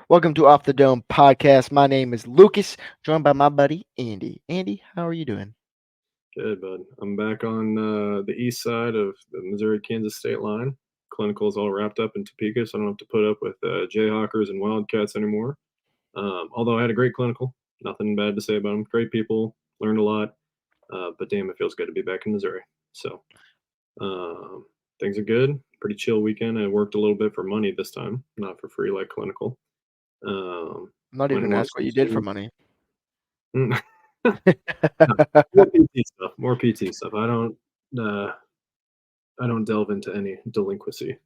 Welcome to Off the Dome podcast. My name is Lucas, joined by my buddy Andy. Andy, how are you doing? Good, bud. I'm back on the east side of the Missouri-Kansas state line. Clinical is all wrapped up in Topeka, so I don't have to put up with Jayhawkers and Wildcats anymore. Although I had a great clinical, nothing bad to say about them. Great people, learned a lot. But damn, it feels good to be back in Missouri. So um, things are good. Pretty chill weekend. I worked a little bit for money this time, not for free like clinical. Um, I'm not went even and gonna watched ask what you did for some money. No, more PT stuff. More PT stuff. Uh, I don't delve into any delinquency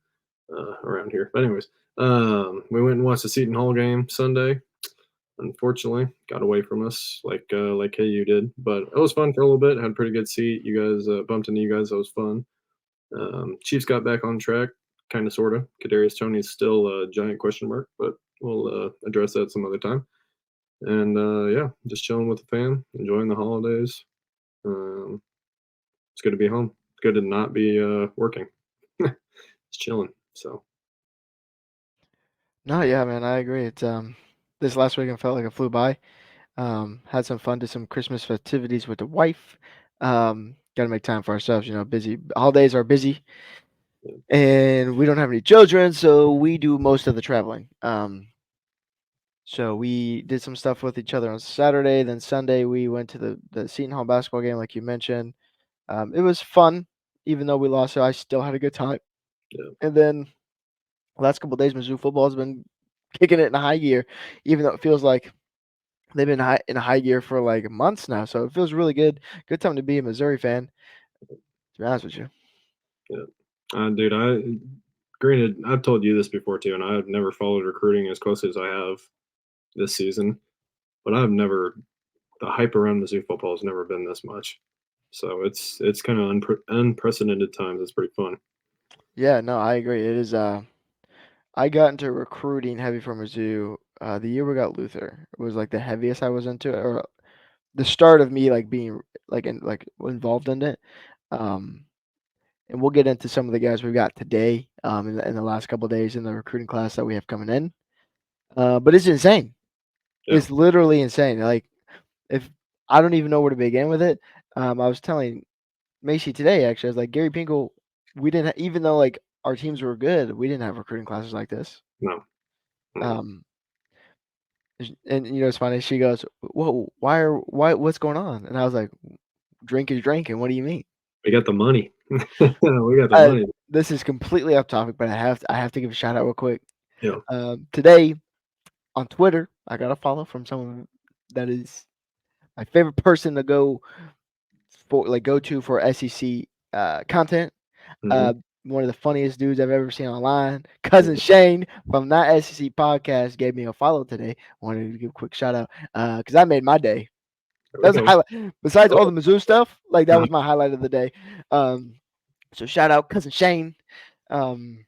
around here. But anyways, we went and watched the Seton Hall game Sunday. Unfortunately, got away from us like KU did, but it was fun for a little bit. Had a pretty good seat. You guys bumped into you guys. That was fun. Chiefs got back on track, kind of, sorta. Kadarius Toney is still a giant question mark, but we'll address that some other time. And yeah, just chilling with the fam, enjoying the holidays. Um, it's good to be home. It's good to not be working. Just chilling. So No, yeah, man, I agree. It's this last weekend felt like it flew by. Had some fun, did some Christmas festivities with the wife. Got to make time for ourselves. Busy holidays are busy, yeah, and we don't have any children, so we do most of the traveling. So we did some stuff with each other on Saturday. Then Sunday we went to the Seton Hall basketball game, like you mentioned. It was fun, even though we lost. So I still had a good time. yeah, And then last couple of days, Mizzou football has been kicking it in a high gear, even though it feels like they've been in a high gear for like months now. So it feels really good. Good time to be a Missouri fan. To be honest with you. yeah. Dude, granted, I've told you this before too, and I've never followed recruiting as closely as I have this season. But I've never the hype around Mizzou football has never been this much. So it's kind of unprecedented times. It's pretty fun. Yeah, no, I agree. It is. I got into recruiting heavy for Mizzou. The year we got Luther, it was like the heaviest I was into it, or the start of me like being involved in it. Um, and we'll get into some of the guys we've got today. In the last couple of days in the recruiting class that we have coming in. But it's insane. Yeah, It's literally insane. Like if I don't even know where to begin with it. I was telling Macy today actually. I was like Gary Pinkel. We didn't even though like our teams were good. We didn't have recruiting classes like this. no, mm. Um, and it's funny. She goes, "Whoa, why? What's going on?" And I was like, "Drink is drinking. What do you mean?" We got the money. We got the Uh, money. this is completely off topic, but I have to give a shout out real quick. Yeah, Today on Twitter, I got a follow from someone that is my favorite person to go to for SEC content. hmm, Uh, One of the funniest dudes I've ever seen online. Cousin Shane from that SEC podcast gave me a follow today. Wanted to give a quick shout out because I made my day. there we That was a go. highlight. Besides all Oh, the Mizzou stuff, like that uh, was my highlight of the day. Um, so shout out cousin Shane. Um,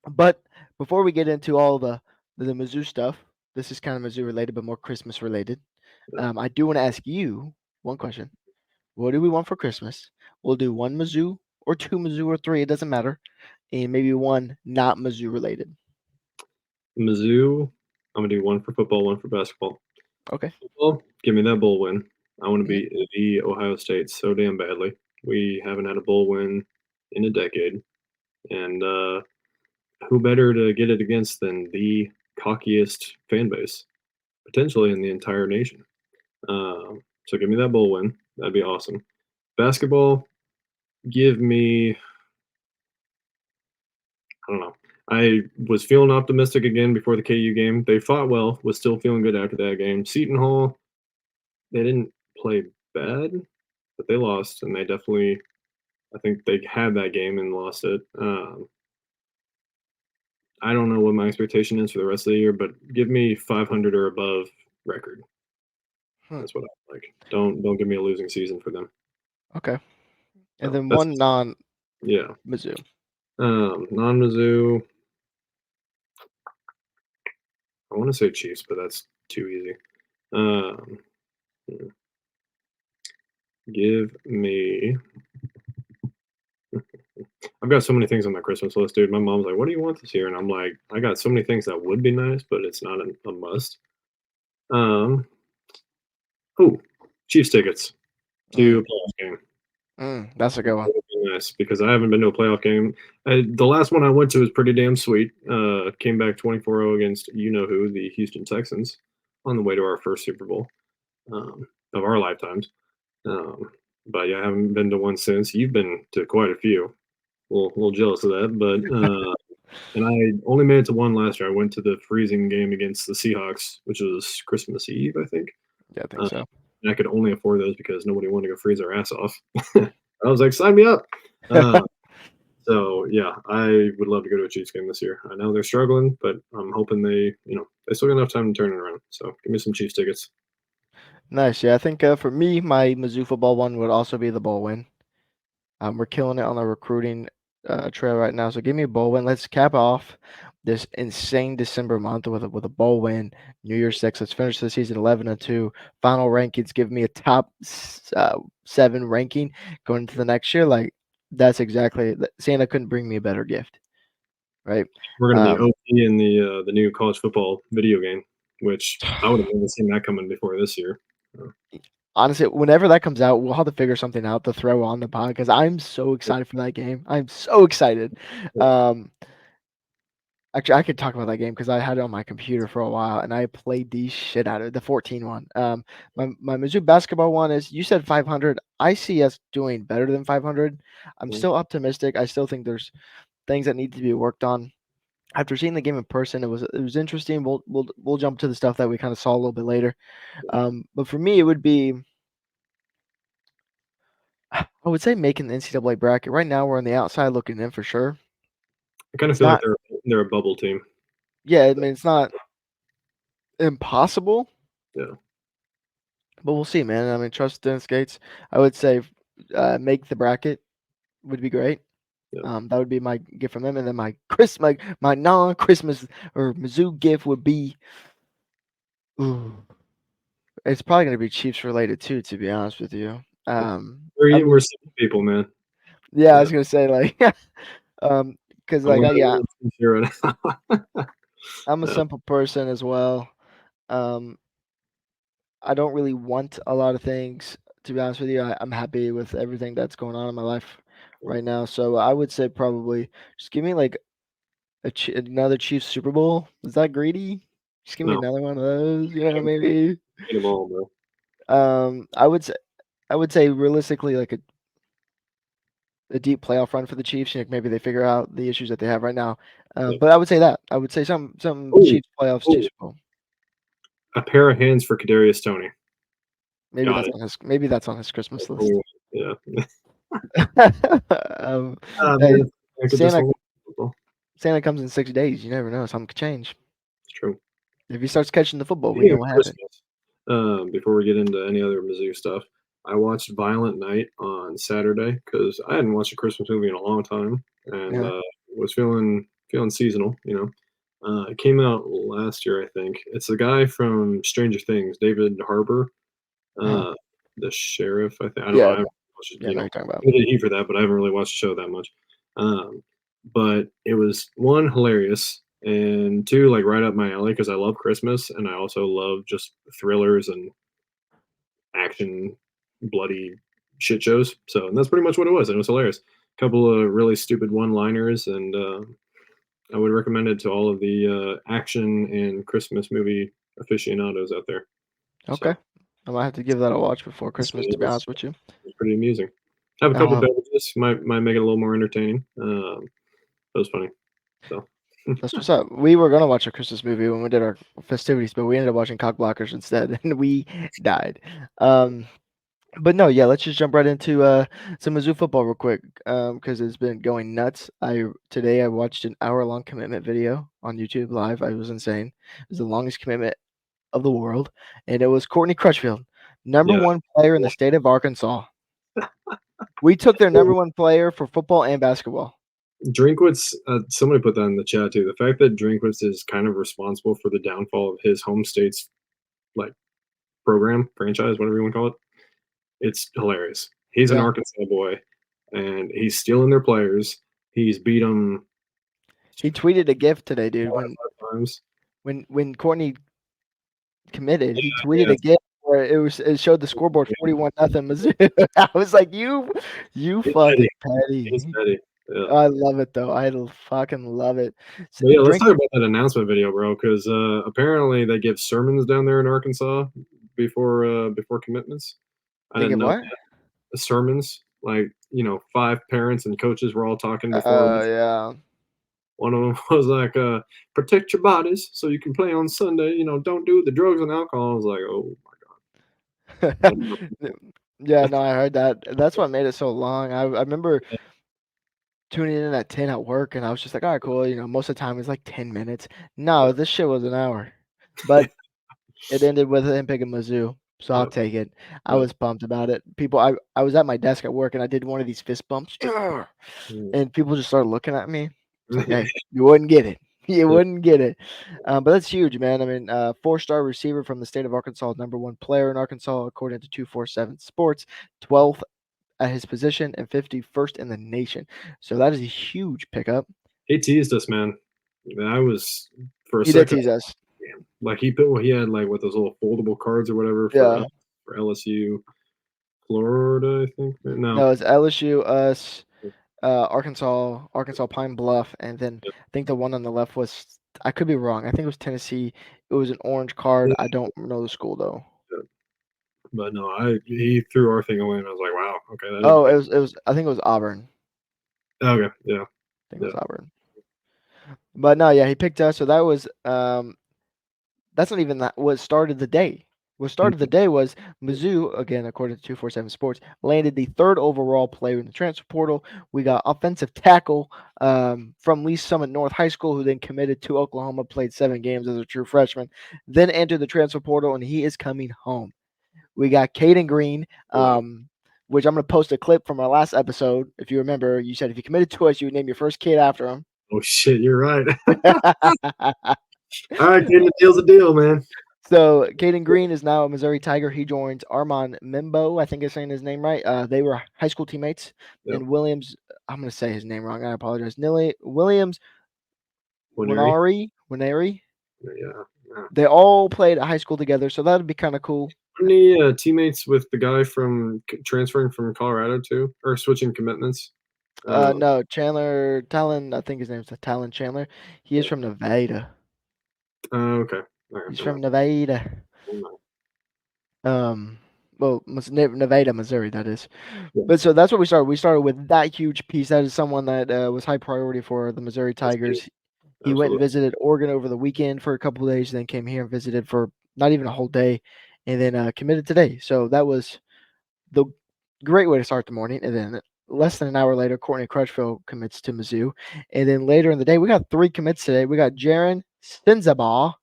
but before we get into all the Mizzou stuff, this is kind of Mizzou related, but more Christmas related. I do want to ask you one question. What do we want for Christmas? We'll do one Mizzou or two Mizzou or three. It doesn't matter, and maybe one not Mizzou related. Mizzou. I'm gonna do one for football, one for basketball. Okay. Well, give me that bowl win. I want to Mhm. beat the Ohio State so damn badly. We haven't had a bowl win in a decade, and who better to get it against than the cockiest fan base potentially in the entire nation? So give me that bowl win. That'd be awesome. Basketball, give me. I don't know. I was feeling optimistic again before the KU game. They fought well. Was still feeling good after that game. Seton Hall, they didn't play bad, but they lost, and they definitely. I think they had that game and lost it. I don't know what my expectation is for the rest of the year, but give me 500 or above record. Hmm. That's what I like. Don't give me a losing season for them. Okay. And So then that's one non yeah. Mizzou. Non-Mizzou. I want to say Chiefs, but that's too easy. Um, give me. I've got so many things on my Christmas list, dude. My mom's like, "What do you want this year?" And I'm like, "I got so many things that would be nice, but it's not a must." Um, oh, Chiefs tickets to Mm, a playoff game. that's a good That one. would be nice because I haven't been to a playoff game. The last one I went to was pretty damn sweet. Came back 24-0 against you know who, the Houston Texans, on the way to our first Super Bowl of our lifetimes. Um, but yeah, I haven't been to one since. You've been to quite a few. A little jealous of that, but and I only made it to one last year. I went to the freezing game against the Seahawks, which was Christmas Eve, I think. Yeah, I think Uh, so. and I could only afford those because nobody wanted to go freeze their ass off. I was like, sign me up. Uh, so yeah, I would love to go to a Chiefs game this year. I know they're struggling, but I'm hoping they still got enough time to turn it around. So give me some Chiefs tickets. Nice. Yeah, I think for me, my Mizzou football one would also be the bowl win. We're killing it on the recruiting trail right now. So give me a bowl win. Let's cap off this insane December month with a bowl win. New Year's Six. Let's finish the season 11-2. Final rankings. Give me a top 7 ranking going into the next year. Like that's exactly Santa couldn't bring me a better gift, right? We're gonna be Um, OP in the new college football video game, which I would have never seen that coming before this year. Uh, Honestly, whenever that comes out, we'll have to figure something out to throw on the pod because I'm so excited for that game. I'm so excited. Um, Actually, I could talk about that game because I had it on my computer for a while and I played the shit out of it, the 14 one. My Mizzou basketball one is you said 500. I see us doing better than 500. I'm still optimistic. I still think there's things that need to be worked on. After seeing the game in person, it was interesting. We'll jump to the stuff that we kind of saw a little bit later. But for me, it would be I would say making the NCAA bracket. Right now, we're on the outside looking in for sure. I kind of It's feel like not, they're a bubble team. yeah, I mean, it's not impossible, Yeah, but we'll see, man. I mean, trust Dennis Gates. I would say make the bracket would be great. yeah. That would be my gift from them, and then my non-Christmas or Mizzou gift would be. Ooh, it's probably gonna be Chiefs related too, to be honest with you. I We're mean, simple people, man. yeah, I Yeah, was gonna say like, because I'm like, wearing a yeah, little t-shirt right now. I'm a Yeah, simple person as well. Um, I don't really want a lot of things, to be honest with you. I'm happy with everything that's going on in my life right now. So I would say probably just give me like another Chiefs Super Bowl. Is that greedy? Just give me no, another one of those, get maybe. them all, bro. Um, I would say I would say realistically like a deep playoff run for the Chiefs. Maybe they figure out the issues that they have right now. Yeah. But I would say that. I would say some Oh, Chiefs playoffs, oh, Chiefs Bowl. a pair of hands for Kadarius Tony. Got it. Maybe that's on his Christmas That's what we list. want. Yeah. um, hey, Man, I could just Santa hold football. Santa comes in 6 days. You never know. Something could change. It's true. If he starts catching the football, we Speaking know of what happened. Christmas, before we get into any other Mizzou stuff, I watched Violent Night on Saturday because I hadn't watched a Christmas movie in a long time and Yeah. was feeling seasonal. It came out last year, I think. It's the guy from Stranger Things, David Harbour, Uh-huh. uh, the sheriff. I think I don't know. Yeah. I haven't watched it, Yeah. I know what you're talking about. I did heat for that, but I haven't really watched the show that much. Um, but it was one hilarious and two like right up my alley because I love Christmas and I also love just thrillers and action, bloody shit shows. So and that's pretty much what it was. And it was hilarious. A couple of really stupid one-liners, and I would recommend it to all of the action and Christmas movie aficionados out there. Okay. So I might have to give that a watch before Christmas, to it be was, honest with you. it was pretty amusing. Have a couple Uh, beverages might make it a little more entertaining. That was funny. So that's what's up. We were gonna watch a Christmas movie when we did our festivities, but we ended up watching Cock Blockers instead, and we died. Um, but no, yeah, let's just jump right into some Mizzou football real quick, because it's been going nuts. Today I watched an hour-long commitment video on YouTube live. I was insane. It was the longest commitment of the world, and it was Courtney Crutchfield, number yeah. one player in the state of Arkansas. We took their number one player for football and basketball. Drinkwitz, somebody put that in the chat too. The fact that Drinkwitz is kind of responsible for the downfall of his home state's like program, franchise, whatever you want to call it, it's hilarious. He's an Yeah, Arkansas boy, and he's stealing their players. He's beat him He tweeted a GIF today, dude. 5 times. When Courtney committed, he tweeted Yeah, a GIF where it showed the scoreboard 41-0 Mizzou. I was like, you he's fucking petty. He's petty. petty. Yeah. I love it though. Fucking love it. But yeah, let's Drink talk about that announcement video, bro. Because apparently they give sermons down there in Arkansas before commitments. I they didn't give know what? the sermons. Like 5 parents and coaches were all talking before. Yeah. One of them was like, "Protect your bodies so you can play on Sunday. Don't do the drugs and alcohol." I was like, "Oh my god." Yeah, no, I heard that. That's what made it so long. I remember tuning in at 10 at work, and I was just like, all right, cool. Most of the time it's like 10 minutes. No, this shit was an hour. But it ended with him picking Mizzou, so I'll Yep, take it. I yep. was pumped about it. I was at my desk at work, and I did one of these fist bumps, Mm. and people just started looking at me. It's like, hey, you wouldn't get it. You Yeah. wouldn't get it. But that's huge, man. I mean, 4-star receiver from the state of Arkansas, #1 player in Arkansas, according to 247 Sports, 12th at his position and 51st in the nation. So that is a huge pickup. He teased us, man. I was for a He did second. tease us. Damn. Like he put what he had like with those little foldable cards or whatever Yeah. for LSU, Florida, I think. No, No, it's LSU, us, Arkansas Pine Bluff, and then yeah, I think the one on the left was, I could be wrong. I think it was Tennessee. It was an orange card. yeah, I don't know the school though. yeah. But no, he threw our thing away, and I was like, wow, okay, that is Oh, big. it was I think it was Auburn. Okay, yeah, I think it yeah, was Auburn. But no, yeah, he picked us. So that was that's not even what started the day. What started the mhm, day was Mizzou, again, according to 247 Sports, landed the third overall player in the transfer portal. We got offensive tackle from Lee Summit North High School, who then committed to Oklahoma, played 7 games as a true freshman, then entered the transfer portal, and he is coming home. We got Caden Green, wow. which I'm going to post a clip from our last episode. If you remember, you said if you committed to us, you would name your first kid after him. Oh shit, you're right. All right, Caden, the deal's a deal, man. So Caden Green is now a Missouri Tiger. He joins Armand Mimbo. I think I'm saying his name right. They were high school teammates. Yep, And Williams, I'm going to say his name wrong. I apologize. Williams Winery. Winery. Yeah, yeah. They all played at high school together, so that would be kind of cool. Weren't he teammates with the guy from transferring from Colorado too, or switching commitments? Uh, No, Chandler Talon. I think his name's Talon Chandler. He is from Nevada. okay. All right, He's never from Nevada. mind. Um, well, Nevada, Missouri, that is. Yeah, But so that's what we started. We started with that huge piece. That is someone that was high priority for the Missouri that's big. Tigers. He went and Absolutely. visited Oregon over the weekend for a couple of days, then came here and visited for not even a whole day, and then committed today. So that was the great way to start the morning. And then less than an hour later, Courtney Crutchfield commits to Mizzou. And then later in the day, we got 3 commits today. We got Jaron Senzabaugh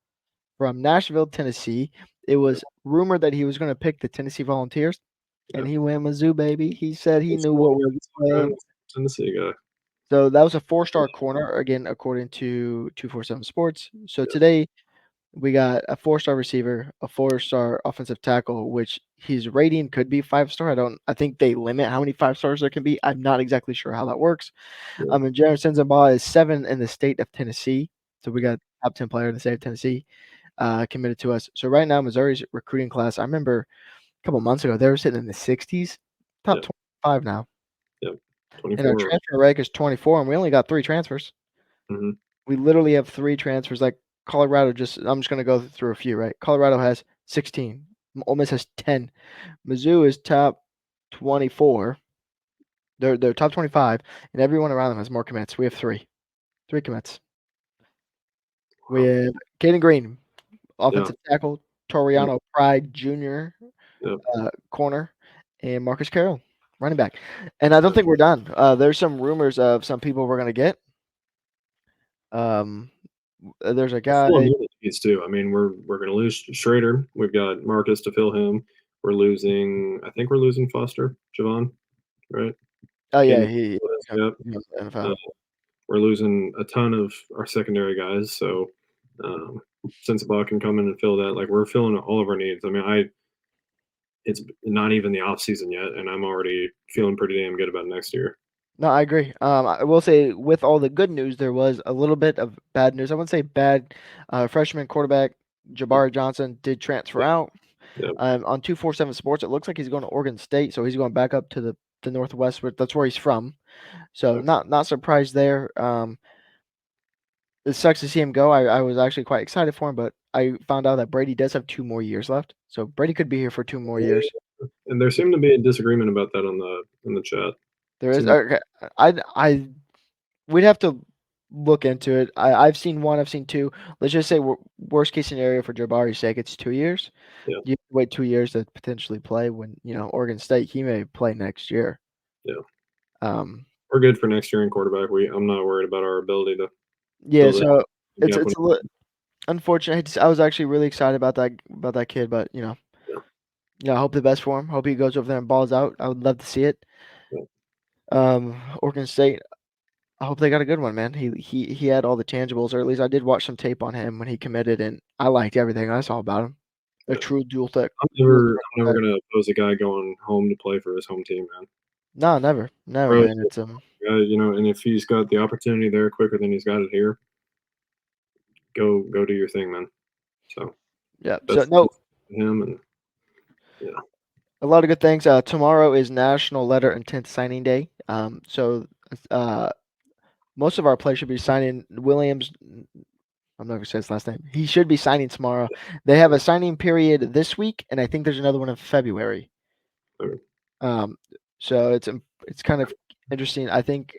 from Nashville, Tennessee. It Yeah, was rumored that he was going to pick the Tennessee Volunteers, yeah. and he went Mizzou, baby. He said he What's knew going what on? was What's going on up. with Tennessee guy? So that was a 4-star corner, again, according to 247 Sports. So Yeah, today we got a 4-star receiver, a 4-star offensive tackle, which his rating could be 5-star. I think they limit how many 5 stars there can be. I'm not exactly sure how that works. yeah, And Jaron Senzabaugh is 7 in the state of Tennessee. So we got top 10 player in the state of Tennessee committed to us. So right now, Missouri's recruiting class, I remember a couple months ago, they were sitting in the 60s, top yeah, 25 now. yeah. And our 24. transfer rate is 24, and we only got 3 transfers. Mm-hmm. We literally have 3 transfers. Like Colorado, I'm just going to go through a few, right? Colorado has 16. Ole Miss has 10. Mizzou is top 24. They're top 25, and everyone around them has more commits. We have 3 commits. We Wow. have Caden Green, Yeah, offensive tackle, yeah, Toriano Pride Jr., yeah, corner, and Marcus Carroll, running back. And I don't yeah. think we're done. There's some rumors of some people we're gonna get. Um, there's a We're filling guy. in the needs too. I mean, we're going to lose Schrader. We've got Marcus to fill him. We're losing. I think we're losing Foster, Javon, right? Oh yeah, Can he yep. he was in the Uh, NFL. we're losing a ton of our secondary guys. So um, Sensabaugh can come in and fill that. Like we're filling all of our needs. I mean, it's not even the off season yet, and I'm already feeling pretty damn good about next year. No, I agree. I will say with all the good news, there was a little bit of bad news. I wouldn't say bad. Freshman quarterback Jabari Johnson did transfer Yeah, out. yeah, On 247 Sports, it looks like he's going to Oregon State, so he's going back up to the Northwest. That's where he's from. So yeah. not surprised there. It sucks to see him go. I was actually quite excited for him, but I found out that Brady does have 2 more years left. So Brady could be here for 2 more years. And there seemed to be a disagreement about that on the chat. There is Seemed okay. I we'd have to look into it. I've seen one. I've seen two. Let's just say worst case scenario for Jabari's sake, it's 2 years. yeah, You wait 2 years to potentially play when Oregon State. He may play next year. yeah. Um, We're good for next year in quarterback. I'm not worried about our ability to yeah. fill that So gap. it's a little unfortunate. I was actually really excited about that kid, but Yeah, I hope the best for him. Hope he goes over there and balls out. I would love to see it. yeah, Oregon State. I hope they got a good one, man. He had all the tangibles, or at least I did watch some tape on him when he committed, and I liked everything I saw about him. A yeah. true dual threat, I'm dual never threat I'm never quarterback. gonna oppose a guy going home to play for his home team, man. No, never, never, Bro, man. It's and if he's got the opportunity there quicker than he's got it here, go do your thing, man. So yeah. So best no, to him, and yeah, a lot of good things. Tomorrow is National Letter Intent Signing Day. Uh, most of our players should be signing. Williams, I'm not gonna say his last name. He should be signing tomorrow. They have a signing period this week, and I think there's another one in February. okay, Um, so it's kind of interesting. I think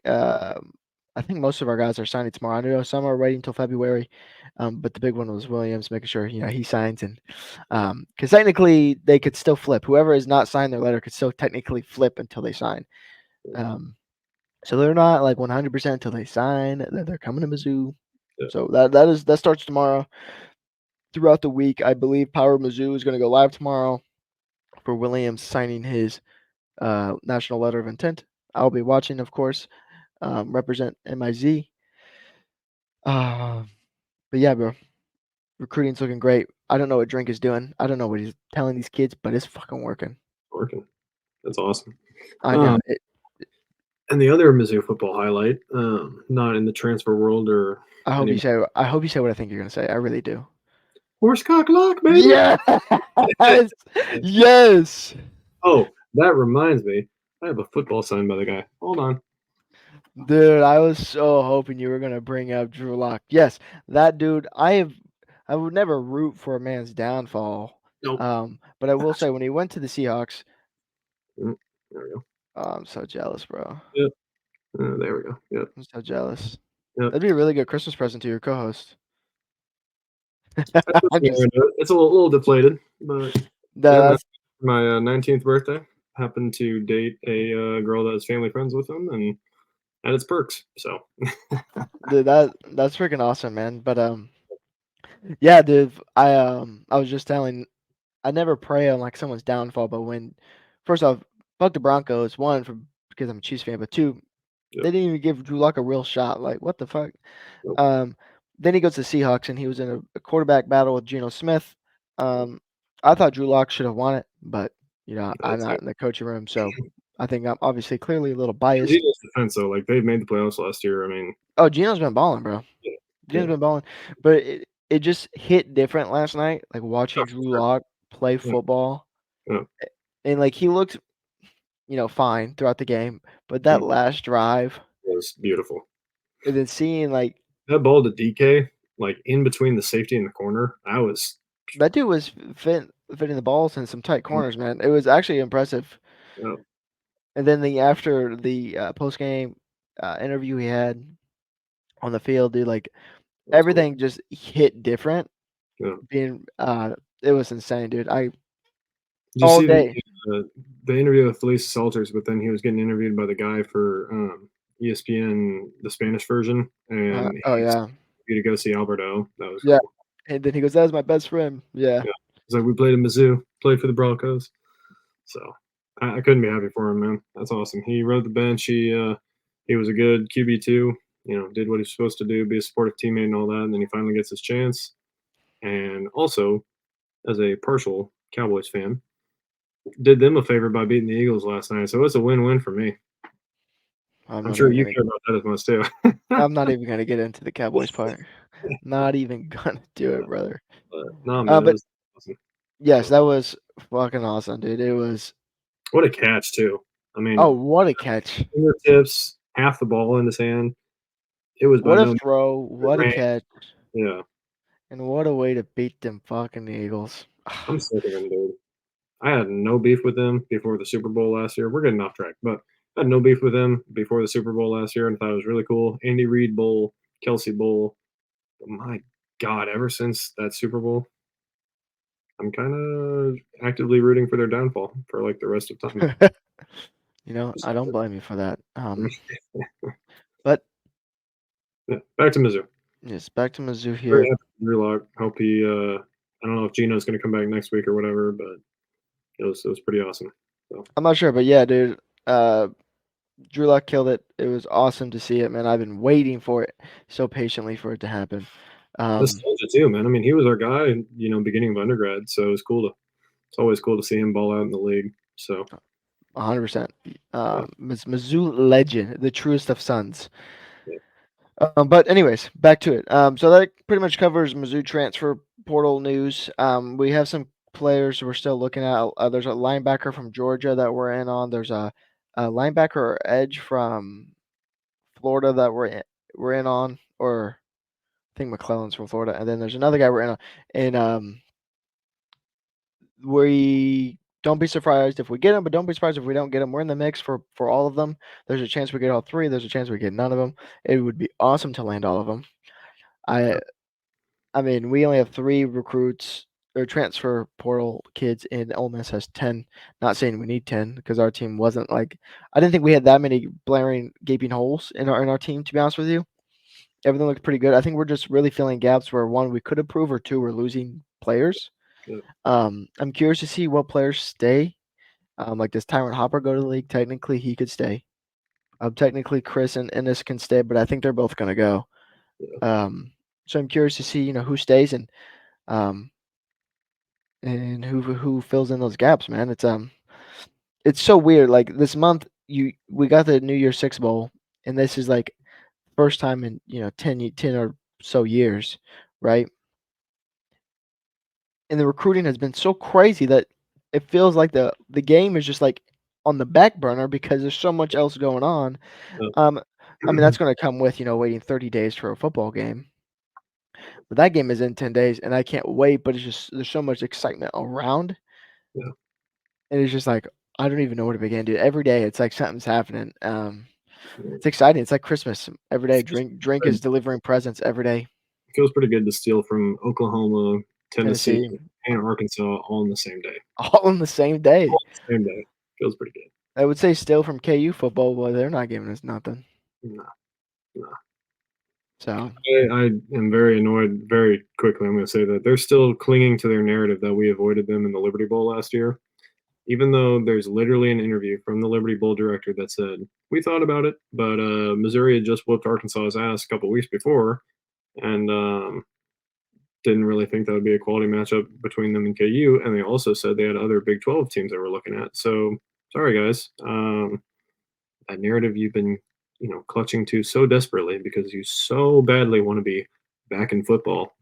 most of our guys are signing tomorrow. I know some are waiting until February, but the big one was Williams, making sure he signs and because technically they could still flip. Whoever has not signed their letter could still technically flip until they sign. Um, so they're not like 100% until they sign that they're coming to Mizzou. yeah, So that starts tomorrow. Throughout the week, I believe Power Mizzou is going to go live tomorrow for Williams signing his national letter of intent. I'll be watching, of course. Represent MIZ. Uh, but yeah, bro, recruiting's looking great. I don't know what Drink is doing. I don't know what he's telling these kids, but it's fucking working. working. That's awesome. I know. Um, and the other Mizzou football highlight, not in the transfer world or I hope any you say. I hope you say what I think you're gonna say. I really do. horsecock lock, baby. Yes, yes, Oh, that reminds me. I have a football signed by the guy. Hold on. dude. I was so hoping you were gonna bring up Drew Lock. Yes, that dude. I would never root for a man's downfall. Nope. But I will say when he went to the Seahawks, Mm, there we go. I'm so jealous, bro. Yep. There we go. Yep. I'm so jealous. Yep. That'd be a really good Christmas present to your co-host. That's what I'm I'm just gonna do. It's a little deflated, but yeah, man. that's My 19th birthday happened to date a girl that was family friends with him, and had its perks. So dude, that's freaking awesome, man. But yeah, dude, I was just telling I never prey on like someone's downfall, but when first off, fuck the Broncos, one for because I'm a Chiefs fan, but two, yep. they didn't even give Drew Lock a real shot. Like what the fuck? Yep. Um, then he goes to Seahawks and he was in a quarterback battle with Geno Smith. Um, I thought Drew Lock should have won it, but I'm That's not it. in the coaching room, so I think I'm obviously clearly a little In biased. Geno's defense, though, like they made the playoffs last year. I mean, Oh, Geno's been balling, bro. yeah, Geno's yeah, been balling, but it just hit different last night. Like oh, watching for Drew sure. Lock play Yeah, football, yeah, and like he looked, fine throughout the game, but mm, that last drive, it was beautiful. and then seeing like That ball to DK, like in between the safety and the corner, I was. that dude was fitting the balls in some tight corners, man. It was actually impressive. Yeah, And then the after the post game interview he had on the field, dude, like that was cool. everything just hit different. Yeah. Being it was insane, dude. I Did you all see day. the interview with Felice Salters? But then he was getting interviewed by the guy for ESPN, the Spanish version, and Oh he's yeah, to go see Alberto. That was yeah. cool. And then he goes, "That was my best friend." Yeah, Yeah, he's like, we played in Mizzou, played for the Broncos. So I couldn't be happy for him, man. That's awesome. He rode the bench. He was a good QB2. Did what he's supposed to do, be a supportive teammate and all that. And then he finally gets his chance. And also, as a partial Cowboys fan, did them a favor by beating the Eagles last night. So it's a win-win for me. I'm I'm not sure even you gonna. care about that as much too. I'm not even gonna get into the Cowboys part. Not even gonna do it, brother. But no, man, it But was awesome. yes, So, that was fucking awesome, dude. It was. what a catch too. I Oh, mean, what a catch! fingertips, half the ball in his hand. It was by What a no means throw! a What a rain. catch! Yeah, And what a way to beat them fucking Eagles. I'm sick of him, dude. I had no beef with him before the Super Bowl last year. We're getting off track, but I had no beef with him before the Super Bowl last year and thought it was really cool. Andy Reid Bowl, Kelsey Bowl. But my God, ever since that Super Bowl, I'm kind of actively rooting for their downfall for like the rest of time. I don't blame you for that. Mm, But yeah, back to Mizzou. yes, back to Mizzou Very here. happy for Drew Lock. Hope he. I don't know if Gino's going to come back next week or whatever, but it was pretty awesome. So I'm not sure, but yeah, dude. Uh, Drew Luck killed it. It was awesome to see it, man. I've been waiting for it so patiently for it to happen. Um, nostalgia too, man. I mean, he was our guy, beginning of undergrad, so it's cool to. It's always cool to see him ball out in the league. So 100%. yeah, Mizzou legend, the truest of sons. yeah. But anyways, back to it. So that pretty much covers Mizzou transfer portal news. We have some players we're still looking at. There's a linebacker from Georgia that we're in on. There's a linebacker or edge from Florida that we're in on, or I think McClellan's from Florida, and then there's another guy we're in on. And we don't be surprised if we get him, but don't be surprised if we don't get him. We're in the mix for all of them. There's a chance we get all three. There's a chance we get none of them. It would be awesome to land all of them. I I mean, we only have 3 recruits or transfer portal kids, and Ole Miss has 10. Not saying we need 10 because our team wasn't like I didn't think we had that many blaring, gaping holes in our team, to be honest with you. Everything looked pretty good. I think we're just really filling gaps where, 1, we could improve, or 2, we're losing players. Yeah, I'm curious to see what players stay. Like, does Tyron Hopper go to the league? Technically, he could stay. Technically, Chris and Ennis can stay, but I think they're both gonna go. yeah, So I'm curious to see, who stays um, and who fills in those gaps, man. It's so weird. Like this month, we got the New Year's Six Bowl, and this is like first time in 10 or so years, right? And the recruiting has been so crazy that it feels like the game is just like on the back burner because there's so much else going on. yeah, Um, I mean that's going to come with waiting 30 days for a football game, but that game is in 10 days, and I can't wait. But it's just there's so much excitement around. yeah, And it's just like I don't even know where to begin, dude. Every day it's like something's happening. yeah. It's exciting. It's like Christmas every day. Feels Drink good. is delivering presents every day. Feels pretty good to steal from Oklahoma, Tennessee, Tennessee, and Arkansas all in the same day. all on the same day. All in the same day. Feels pretty good. I would say still from KU football, but they're not giving us nothing. No, no. So I am very annoyed very quickly. I'm going to say that they're still clinging to their narrative that we avoided them in the Liberty Bowl last year, even though there's literally an interview from the Liberty Bowl director that said, we thought about it, but Missouri had just whooped Arkansas's ass a couple weeks before and didn't really think that would be a quality matchup between them and KU. And they also said they had other Big 12 teams they were looking at. So sorry, guys. That narrative you've been clutching to so desperately because you so badly want to be back in football.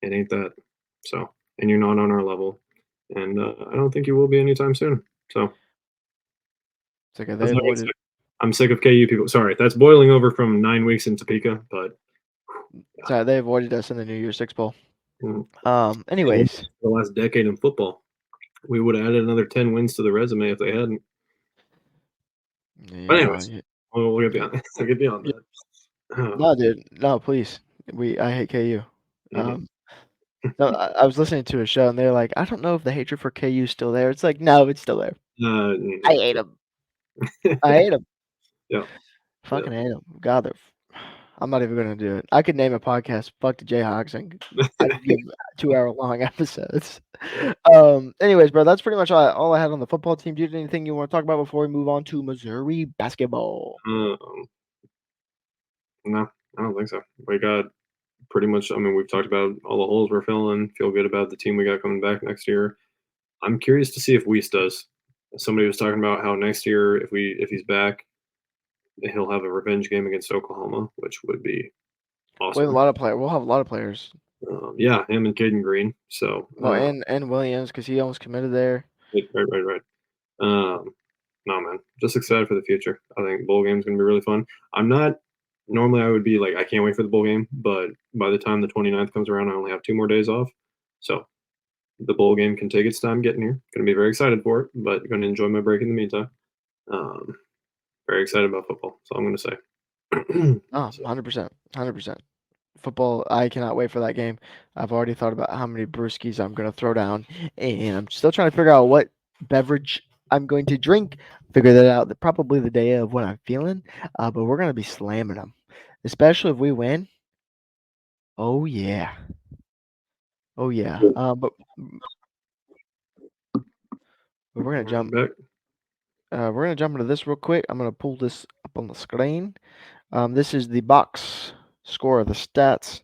It ain't that. So, and you're not on our level, and I don't think you will be anytime soon. So it's like they that's all I can avoided. say. I'm sick of KU people. Sorry, that's boiling over from 9 weeks in Topeka, but yeah, Sorry, they avoided us in the New Year's Six Bowl. mm, Anyways, the last decade in football, we would have added another 10 wins to the resume if they hadn't. But yeah, anyways, we'll get beyond. We'll get beyond yeah. that. Oh, No, dude, no, please. I hate KU. mhm. Um, no, I was listening to a show and they're like, I don't know if the hatred for KU is still there. It's like, no, it's still there. I hate them. I hate them. yeah, yeah. Fucking hate them. God, I'm not even gonna do it. I could name a podcast "Fuck the Jayhawks" and I'd give 2 hour long episodes. Yeah. Anyways, bro, that's pretty much all I had on the football team. Do you have anything you want to talk about before we move on to Missouri basketball? Um, no, I don't think so. We got pretty much. I mean, we've talked about all the holes we're filling. Feel good about the team we got coming back next year. I'm curious to see if Weiss does. Somebody was talking about how next year, if he's back, he'll have a revenge game against Oklahoma, which would be We have a awesome. lot of player. We'll have a lot of players. Yeah, him and Caden Green. So Well, and Williams because he almost committed there. right. Um, no man, just excited for the future. I think bowl game's gonna be really fun. I'm not normally I would be like I can't wait for the bowl game, but by the time the 29th comes around, I only have 2 more days off. So the bowl game can take its time getting here. Gonna be very excited for it, but gonna enjoy my break in the meantime. Um, very excited about football. So I'm gonna say. Oh, So 100%. 100%. Football, I cannot wait for that game. I've already thought about how many brewskis I'm going to throw down, and I'm still trying to figure out what beverage I'm going to drink. Figure that out probably the day of when I'm feeling, but we're going to be slamming them, especially if we win. Oh, yeah. Oh, yeah. But we're going to jump. back. We're going to jump into this real quick. I'm going to pull this up on the screen. This is the box score of the stats,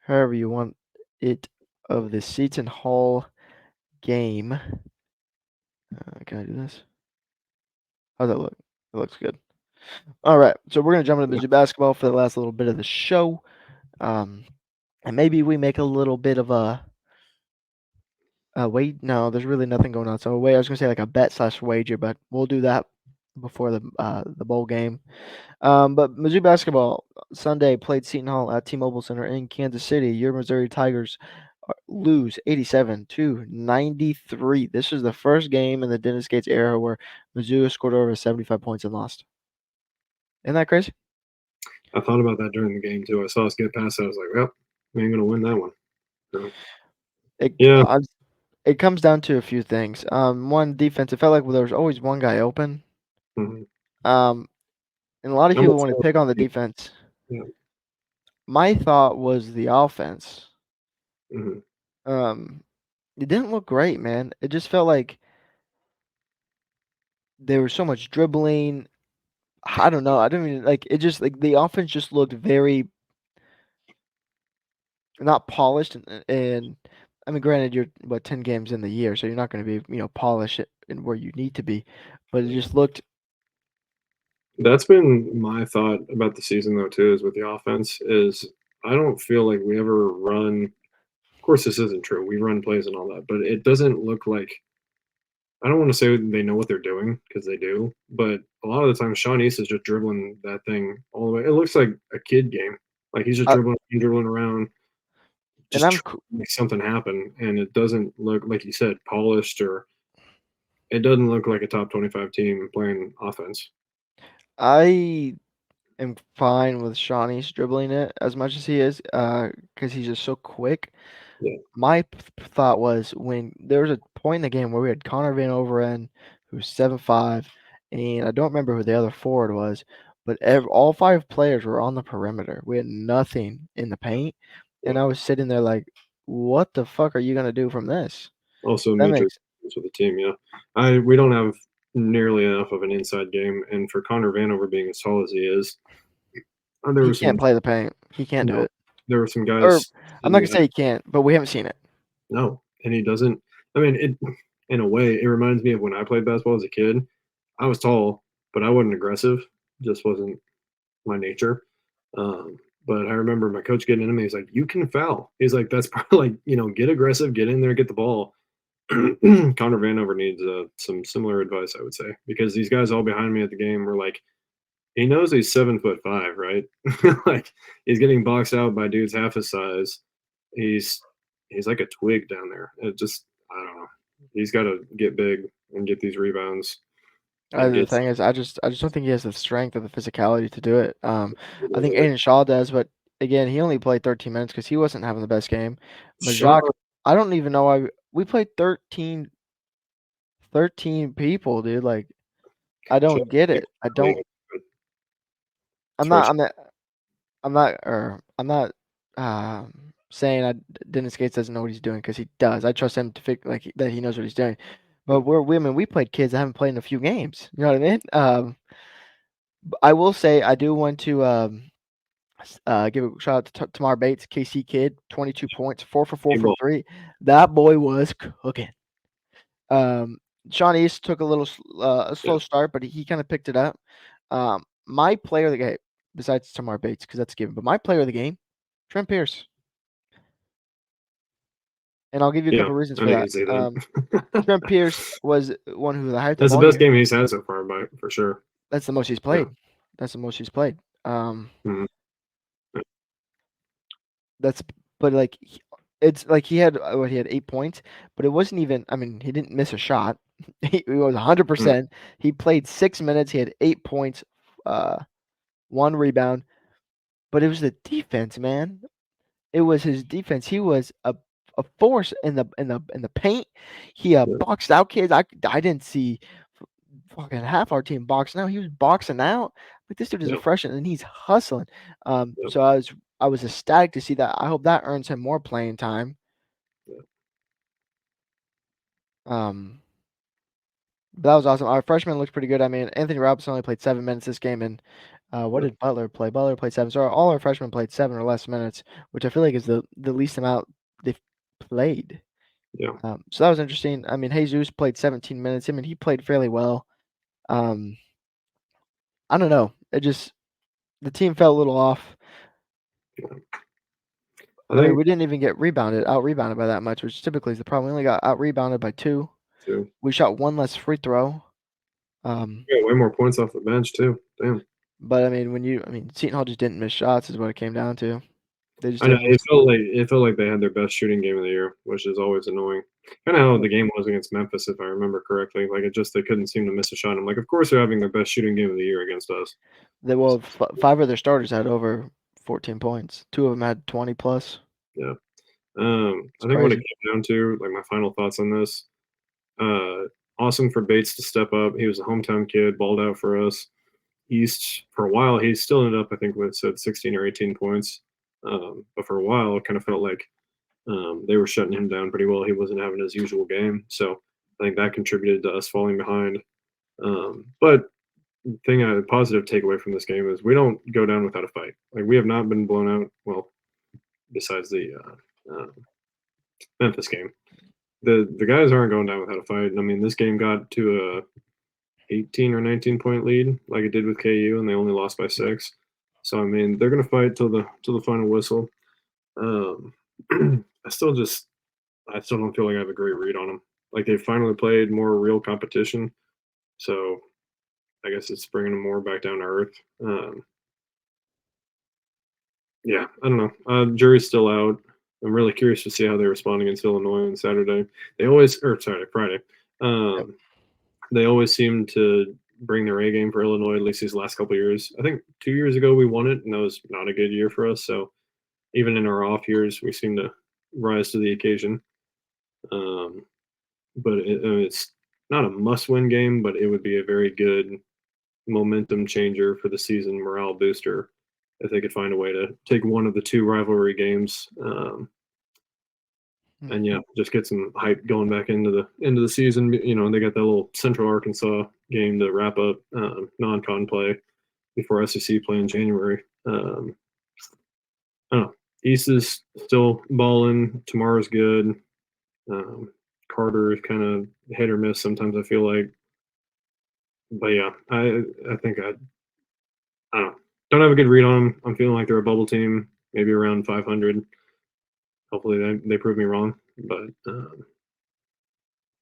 however you want it, of the Seton Hall game. Can I do this? How's that look? It looks good. All right, so we're gonna jump into Mizzou basketball for the last little bit of the show, um, and maybe we make a little bit of a wait. No, there's really nothing going on. So wait, I was gonna say like a bet slash wager, but we'll do that before the bowl game. But Mizzou basketball Sunday played Seton Hall at T-Mobile Center in Kansas City. Your Missouri Tigers lose 87 to 93. This is the first game in the Dennis Gates era where Mizzou has scored over 75 points and lost. Isn't that crazy? I thought about that during the game too. I saw us get past that. I was like, well, we ain't gonna win that one. So, It yeah. it comes down to a few things. One, defense. It felt like there was always one guy open. Mhm. Um, and a lot of I'm people with want to you. pick on the defense. Yeah. My thought was the offense. Mhm. Um, it didn't look great, man. It just felt like there was so much dribbling. I don't know. I don't even like it. Just like the offense just looked very not polished, and I mean, granted, you're what 10 games in the year, so you're not going to be polished and where you need to be, but it just looked. That's been my thought about the season though too, is with the offense, is I don't feel like we ever run of course this isn't true. We run plays and all that, but it doesn't look like I don't want to say they know what they're doing because they do, but a lot of the time Sean East is just dribbling that thing all the way. It looks like a kid game. Like he's just dribbling around, And just trying to make something happen, and it doesn't look like you said polished or it doesn't look like a top 25 team playing offense. I am fine with Shawnee's dribbling it as much as he is, because he's just so quick. Yeah, My thought was when there was a point in the game where we had Connor Van Overen, who's 7'5", and I don't remember who the other forward was, but all five players were on the perimeter. We had nothing in the paint, yeah. and I was sitting there like, "What the fuck are you gonna do from this?" Also, That major makes for the team. Yeah, we don't have nearly enough of an inside game, and for Connor Vanover being as tall as he is, there he were some can't play the paint. He can't do no, it. there were some Or guys I'm not sitting gonna at say he can't, but we haven't seen it. no, and he doesn't. I mean, it in a way, it reminds me of when I played basketball as a kid. I was tall, but I wasn't aggressive. Just wasn't my nature. Um, but I remember my coach getting into me. He's like, "You can foul." He's like, "That's probably like get aggressive, get in there, get the ball." Connor Vanover needs some similar advice, I would say, because these guys all behind me at the game were like, he knows he's 7'5", right? Like he's getting boxed out by dudes half his size. He's he's like a twig down there. It just I don't know. He's got to get big and get these rebounds and The get thing is, I just don't think he has the strength or the physicality to do it. I think right. Aiden Shaw does, but again, he only played 13 minutes because he wasn't having the best game. But Shaw. Jacques, I don't even know why we played 13 people, dude. Like, I Shaw don't get it. I don't. I'm start. not. I'm not. I'm not. Or I'm not. Saying Dennis Gates doesn't know what he's doing because he does. I trust him to figure like that he knows what he's doing. But we're women. We played kids that haven't played in a few games. You know what I mean? I will say I do want to give a shout out to Tamar Bates, KC kid, 22 points, 4 for 4 from Ball. three. That boy was cooking. Um, Sean East took a little a Yeah. slow start, but he kind of picked it up. my player of the game, besides Tamar Bates, because that's a given, but my player of the game, Trent Pierce. And I'll give you a Yeah, couple reasons I for knew that. you'd say that. Trent Pierce was one who hyped up That's the all best year. game he's had so far, for sure. That's the most he's Yeah. played. That's the most he's played. Mhm. That's but like it's like he had what he had 8 points, but it wasn't even. I mean, he didn't miss a shot. He was Mhm. 100%. He played 6 minutes. He had 8 points, uh, 1 rebound. But it was the defense, man. It was his defense. He was a force in the paint. He Yeah. boxed out kids. I didn't see fucking half our team boxing out. He was boxing out. But this dude is a Yeah. freshman and he's hustling. Yeah. So I was ecstatic to see that. I hope that earns him more playing time. Yeah. Um, but that was awesome. Our freshman looked pretty good. I mean, Anthony Robinson only played 7 minutes this game, and what Yeah. did Butler play? Butler played seven. So all our freshmen played 7 or less minutes, which I feel like is the least amount they've played. Yeah. So that was interesting. I mean, Jesus played 17 minutes. I mean, he played fairly well. Um, I don't know. It just the team felt a little off. I I mean, think we didn't even get out rebounded by that much, which typically is the problem. We only got out rebounded by 2. too. We shot one less free throw. Um, Yeah, way more points off the bench too. Damn. but I mean, Seton Hall just didn't miss shots, is what it came down to. They just I know didn't miss. it felt like they had their best shooting game of the year, which is always annoying. Kind of how the game was against Memphis, if I remember correctly. Like they couldn't seem to miss a shot. I'm like, of course they're having their best shooting game of the year against us. Well, 5 of their starters had over 14 points. 2 of them had 20 plus. Yeah. It's I think what it crazy. came down to, like my final thoughts on this, uh, awesome for Bates to step up. He was a hometown kid, balled out for us. East for a while, he still ended up, I think, with said 16 or 18 points. But for a while, it kind of felt like they were shutting him down pretty well. He wasn't having his usual game, so I think that contributed to us falling behind. But positive takeaway from this game is we don't go down without a fight. Like we have not been blown out. Well, besides the Memphis game, the guys aren't going down without a fight. I mean, this game got to a 18 or 19 point lead, like it did with KU, and they only lost by 6. So I mean, they're gonna fight till the final whistle. Um, I still don't feel like I have a great read on them. Like they finally played more real competition, so I guess it's bringing them more back down to earth. Yeah, I don't know. Jury's still out. I'm really curious to see how they respond against Illinois on Saturday. Friday. Yep. Um, they always seem to bring their A game for Illinois, at least these last couple of years. I think 2 years ago we won it, and that was not a good year for us. So even in our off years, we seem to rise to the occasion. Um, but it's not a must-win game, but it would be a very good momentum changer for the season, morale booster, if they could find a way to take one of the two rivalry games, and yeah, Mhm. just get some hype going back into the season. You know, they got that little Central Arkansas game to wrap up non-con play before SEC play in January. I don't know. East is still balling. Tomorrow's good. Um, Carter is kind of hit or miss sometimes. I feel like, but yeah, I think I don't have a good read on them. I'm feeling like they're a bubble team, maybe around 500. Hopefully they prove me wrong, but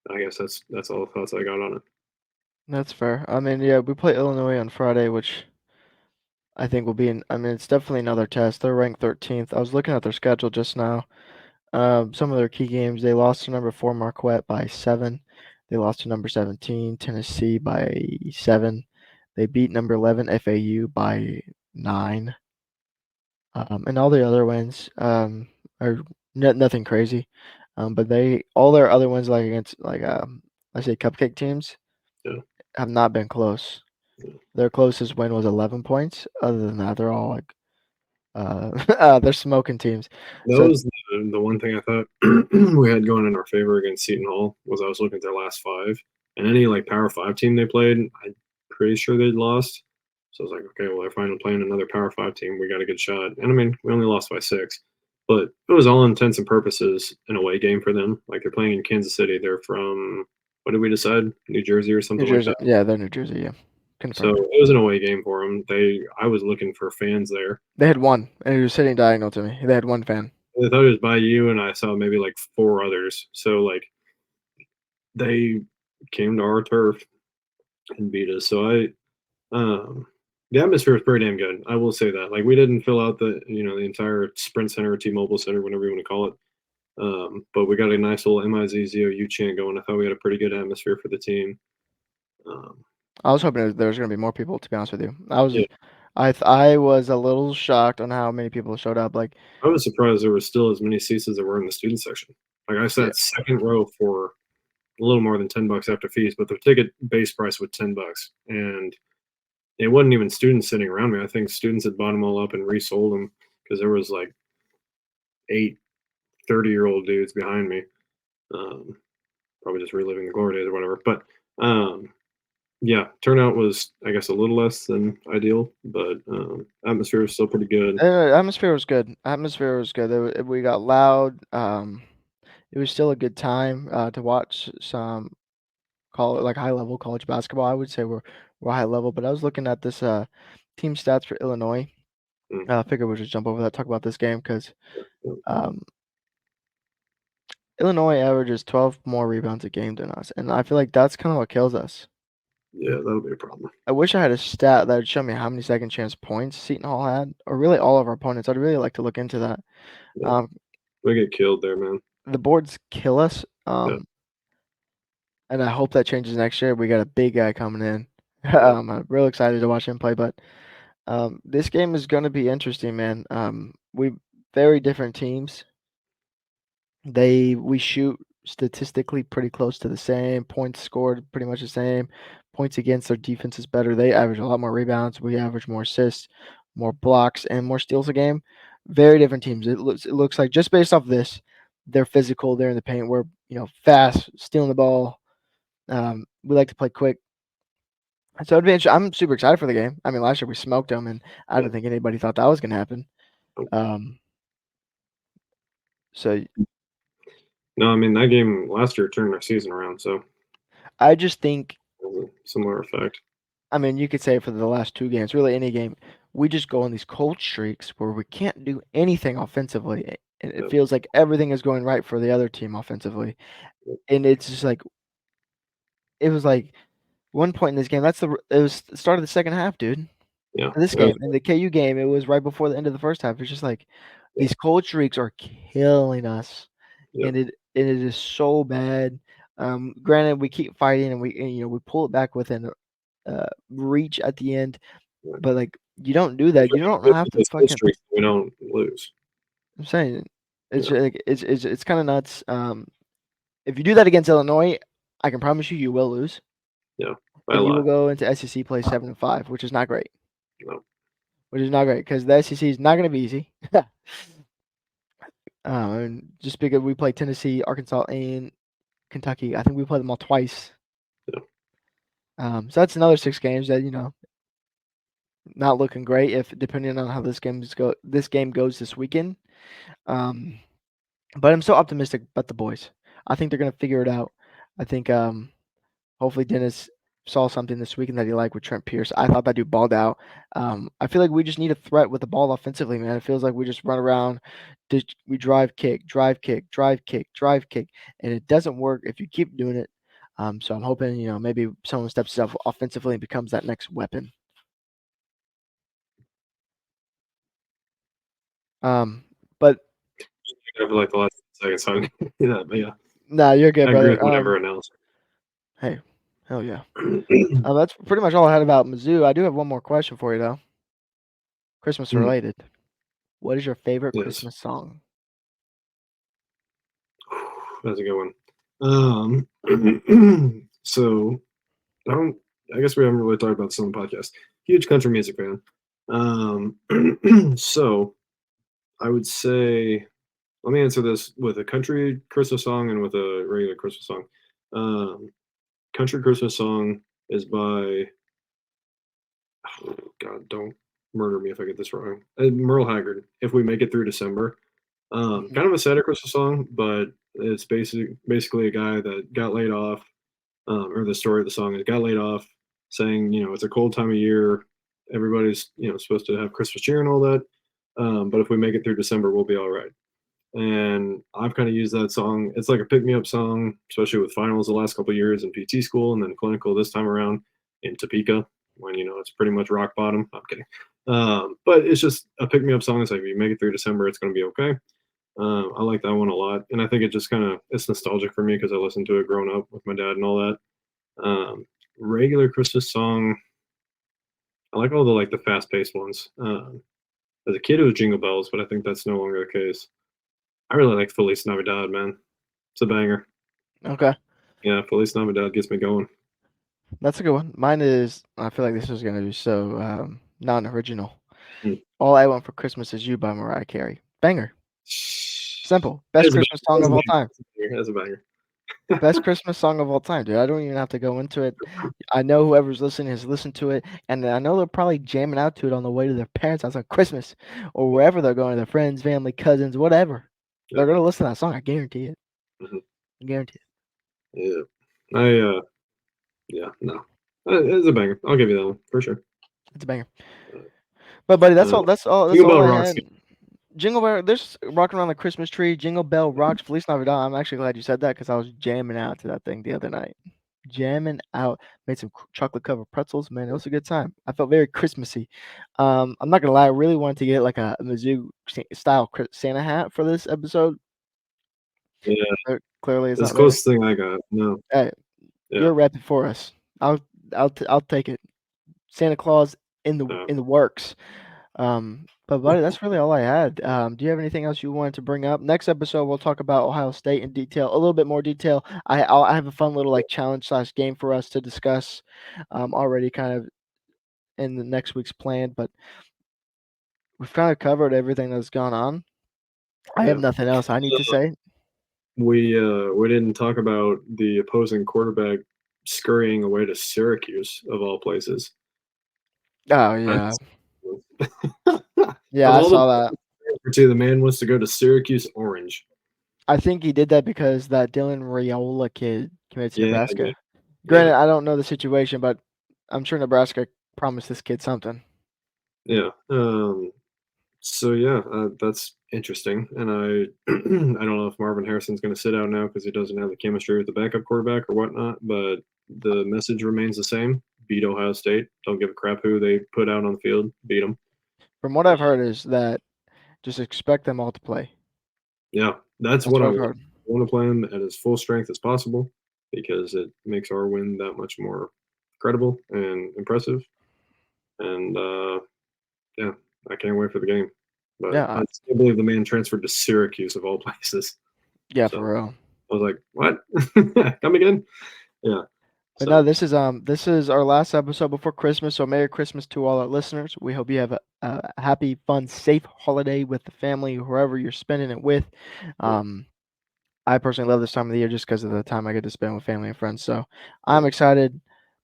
I guess that's all the thoughts I got on it. That's fair. I mean, yeah, we play Illinois on Friday, which I think will be I mean, it's definitely another test. They're ranked 13th. I was looking at their schedule just now. Some of their key games, they lost to number 4 Marquette by 7. They lost to number 17 Tennessee by 7. They beat number 11 FAU by 9. And all the other wins are nothing crazy. But all their other wins, like against I say cupcake teams, Yeah, have not been close. yeah. Their closest win was 11 points. Other than that, they're all like they're smoking teams. That So was the one thing I thought we had going in our favor against Seton Hall was I was looking at their last 5, and any like Power 5 team they played, I'm pretty sure they'd lost. So I was like, okay, well they're finally playing another Power 5 team. We got a good shot. And I mean, we only lost by 6, but it was all intents and purposes an away game for them. Like they're playing in Kansas City. They're from what did we decide? New Jersey or New something like Jersey, that. yeah, they're New Jersey, yeah. So Confirmed. it was an away game for them. I was looking for fans there. They had one, and he was sitting diagonal to me. They had one fan. I thought it was by you, and I saw maybe like 4 others. So like they came to our turf and beat us. So the atmosphere was pretty damn good. I will say that. Like we didn't fill out the entire Sprint Center or T-Mobile Center, whatever you want to call it. But we got a nice little MIZZOU chant going. I thought we had a pretty good atmosphere for the team. Um, I was hoping there was going to be more people. To be honest with you, yeah, I was a little shocked on how many people showed up. Like, I was surprised there were still as many seats as there were in the student section. Like I yeah, sat second row for a little more than $10 after fees, but the ticket base price was $10, and it wasn't even students sitting around me. I think students had bought them all up and resold them because there was like 8 30-year-old dudes behind me, um, probably just reliving the glory days or whatever. But yeah, turnout was, I guess, a little less than ideal, but atmosphere was still pretty good. atmosphere was good. Atmosphere was good. We got loud. It was still a good time to watch some like high level college basketball. I would say we're high level, but I was looking at this team stats for Illinois. Mm, I figured we'll just jump over that, talk about this game because yeah, um, Illinois averages 12 more rebounds a game than us, and I feel like that's kind of what kills us. yeah, that'll be a problem. I wish I had a stat that would show me how many second chance points Seton Hall had, or really all of our opponents. I'd really like to look into that. Yeah, Um, we get killed there, man. the boards kill us, Yeah, and I hope that changes next year. We got a big guy coming in. yeah, I'm real excited to watch him play, but this game is going to be interesting, man. We very different teams. We shoot statistically pretty close to the same. Points scored pretty much the same. Points against, their defense is better. They average a lot more rebounds. We average more assists, more blocks, and more steals a game. Very different teams. It looks like just based off this, they're physical. They're in the paint. We're fast, stealing the ball. We like to play quick. So I'm super excited for the game. I mean, last year we smoked them, and I yeah. don't think anybody thought that was going to happen. Um, so No, I mean that game last year turned our season around, so I just think, it was a similar effect. I mean, you could say for the last two games, really any game, we just go on these cold streaks where we can't do anything offensively, and it Yep, feels like everything is going right for the other team offensively, yep, and it's just like it was like one point in this game. It was the start of the second half, dude. yeah. This It was, game, in the KU game, it was right before the end of the first half. It's just like yeah, these cold streaks are killing us, yeah, and it is so bad. Granted, we keep fighting and we pull it back within reach at the end, yeah. but like you don't do that. You don't This have is to the skill fucking. streak we don't lose. I'm saying it's Yeah, just, like, it's kind of nuts. If you do that against Illinois, I can promise you will lose, yeah. By a and you will lot. go into SEC play 7-5, which is not great. No, Which is not great because the SEC is not going to be easy. And just because we play Tennessee, Arkansas, and Kentucky, I think we played them all twice. yeah, So that's another 6 games that not looking great. If depending on how this game goes this weekend. Um, but I'm so optimistic about the boys. I think they're gonna figure it out. I think hopefully Dennis saw something this weekend that he liked with Trent Pierce. I thought that dude balled out. I feel like we just need a threat with the ball offensively, man. It feels like we just run around, we drive, kick, drive, kick, drive, kick, drive, kick, and it doesn't work if you keep doing it. So I'm hoping maybe someone steps up offensively and becomes that next weapon. But I feel like the last seconds. So yeah, but yeah, nah, you're good, I agree brother. with whatever announced. Hey, hell yeah. That's pretty much all I had about Mizzou. I do have one more question for you though. Christmas Mm, related. What is your favorite yes, Christmas song? that's a good one. So I don't. I guess we haven't really talked about this on the podcast. Huge country music fan. So I would say, let me answer this with a country Christmas song and with a regular Christmas song. Um, Country Christmas song is by, oh God, don't murder me if I get this wrong. Merle Haggard. If we make it through December, Mhm. kind of a sadder Christmas song, but it's basically a guy that got laid off, or the story of the song is got laid off. saying, it's a cold time of year. Everybody's, supposed to have Christmas cheer and all that. But if we make it through December, we'll be all right. And I've kind of used that song. It's like a pick me up song, especially with finals the last couple of years in PT school and then clinical this time around in Topeka when it's pretty much rock bottom. I'm kidding. But it's just a pick me up song. It's like if you make it through December, it's going to be okay. I like that one a lot, and I think it just kind of it's nostalgic for me because I listened to it growing up with my dad and all that. Regular Christmas song, I like all the like the fast paced ones. As a kid, it was Jingle Bells, but I think that's no longer the case. I really like Feliz Navidad, man. It's a banger. Okay, Yeah, Feliz Navidad gets me going. that's a good one. Mine is. I feel like this is gonna be so non-original. Mm. All I Want for Christmas Is You by Mariah Carey. Banger. Simple. Best That's a Christmas song banger. of all time. That's a banger. Best Christmas song of all time, dude. I don't even have to go into it. I know whoever's listening has listened to it, and I know they're probably jamming out to it on the way to their parents' house on Christmas or wherever they're going, their friends, family, cousins, whatever. Yeah. They're gonna listen to that song. I guarantee it. Mhm. I guarantee it. Yeah. Yeah, no. It's a banger. I'll give you that one for sure. It's a banger. Uh, But buddy, that's all. That's all. That's Jingle all Bell I rocks. had. Jingle Bell. There's rocking around the Christmas tree. Jingle Bell rocks. Feliz Navidad. I'm actually glad you said that because I was jamming out to that thing the other night. Jamming out. Made some chocolate covered pretzels. Man, it was a good time. I felt very Christmassy. I'm not gonna lie. I really wanted to get like a Mizzou style Santa hat for this episode. Yeah, Clearly, it's it's the not there. closest thing I got. No. Hey, Yeah. you're repping for us. I'll I'll take it. Santa Claus in the works. But buddy, that's really all I had. Do you have anything else you wanted to bring up? Next episode, we'll talk about Ohio State in detail, a little bit more detail. I have a fun little like challenge slash game for us to discuss. Already kind of in the next week's plan, but we've kind of covered everything that's gone on. I have Yeah. nothing else I need to say. We didn't talk about the opposing quarterback scurrying away to Syracuse of all places. Oh yeah, That's yeah, of I all the saw that. the man wants to go to Syracuse Orange. I think he did that because that Dylan Raiola kid committed to Yeah, yeah, Nebraska. yeah, Granted, I don't know the situation, but I'm sure Nebraska promised this kid something. yeah. So yeah, that's interesting. And I I don't know if Marvin Harrison's going to sit out now because he doesn't have the chemistry with the backup quarterback or whatnot. But the message remains the same: beat Ohio State. Don't give a crap who they put out on the field. Beat them. From what I've heard is that just expect them all to play. Yeah, that's That's what I what I've want. heard. I want to play him at his full strength as possible because it makes our win that much more credible and impressive. And yeah, I can't wait for the game. But Yeah, I still believe the man transferred to Syracuse of all places. yeah, So for real. I was like, "What? Come again?" Yeah. But no, So this is our last episode before Christmas. So Merry Christmas to all our listeners. We hope you have a happy, fun, safe holiday with the family, whoever you're spending it with. yeah, Um, I personally love this time of the year just because of the time I get to spend with family and friends. So yeah. I'm excited.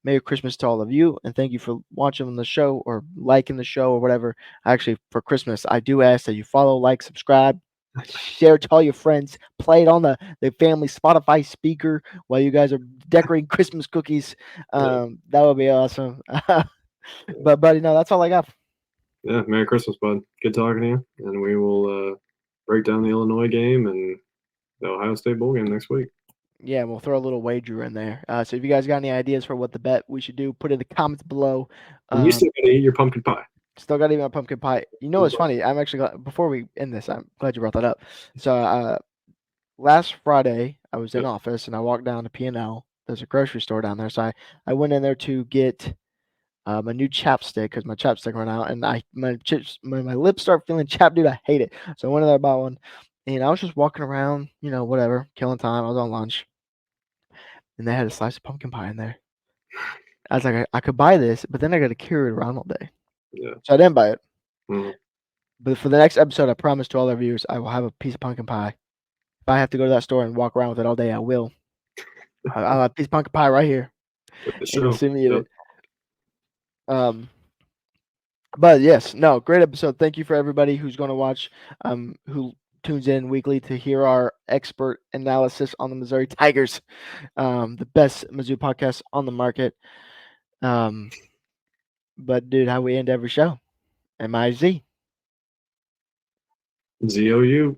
Merry Christmas to all of you, and thank you for watching the show or liking the show or whatever. Actually, for Christmas, I do ask that you follow, like, subscribe, share it to all your friends, play it on the family Spotify speaker while you guys are decorating Christmas cookies. Yeah. That would be awesome. But buddy, no, that's all I got. Yeah. Merry Christmas, bud. Good talking to you, and we will break down the Illinois game and the Ohio State bowl game next week. Yeah, we'll throw a little wager in there. So if you guys got any ideas for what the bet we should do, put it in the comments below. And you still got to eat your pumpkin pie. Still got to eat my pumpkin pie. You know what's funny? I'm actually glad, before we end this, I'm glad you brought that up. So last Friday, I was in Yep. office and I walked down to P&L. There's a grocery store down there, so I went in there to get my new chapstick because my chapstick ran out, and my lips start feeling chapped, dude. I hate it. So I went in there bought one, and I was just walking around, whatever, killing time. I was on lunch, and they had a slice of pumpkin pie in there. I was like, I could buy this, but then I got to carry it around all day, Yeah. so I didn't buy it. Mhm. But for the next episode, I promise to all our viewers, I will have a piece of pumpkin pie. If I have to go to that store and walk around with it all day, I will. I'll have a piece of pumpkin pie right here, With the and you'll show. see me eat Yep. it. But yes, no, great episode. Thank you for everybody who's going to watch, who tunes in weekly to hear our expert analysis on the Missouri Tigers, the best Mizzou podcast on the market. Um, but dude, how we end every show? MIZ. ZOU.